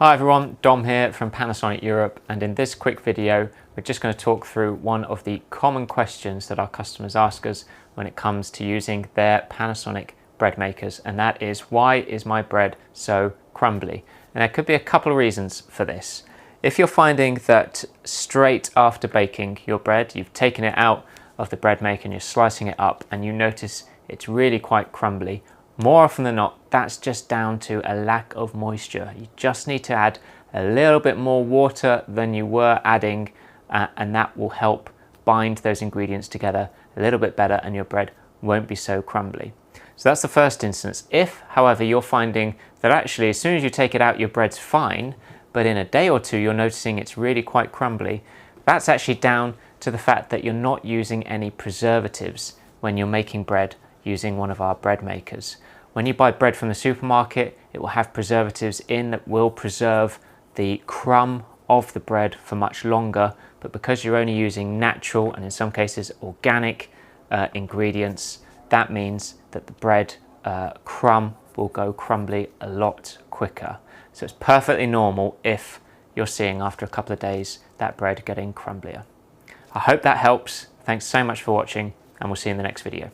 Hi everyone, Dom here from Panasonic Europe, and in this quick video we're just going to talk through one of the common questions that our customers ask us when it comes to using their Panasonic bread makers, and that is, why is my bread so crumbly? And there could be a couple of reasons for this. If you're finding that straight after baking your bread, you've taken it out of the bread maker and you're slicing it up and you notice it's really quite crumbly, more often than not, that's just down to a lack of moisture. You just need to add a little bit more water than you were adding, and that will help bind those ingredients together a little bit better and your bread won't be so crumbly. So that's the first instance. If, however, you're finding that actually as soon as you take it out, your bread's fine, but in a day or two you're noticing it's really quite crumbly, that's actually down to the fact that you're not using any preservatives when you're making bread using one of our bread makers. When you buy bread from the supermarket, it will have preservatives in that will preserve the crumb of the bread for much longer, but because you're only using natural and in some cases organic ingredients, that means that the bread crumb will go crumbly a lot quicker. So it's perfectly normal if you're seeing after a couple of days that bread getting crumblier. I hope that helps. Thanks so much for watching, and we'll see you in the next video.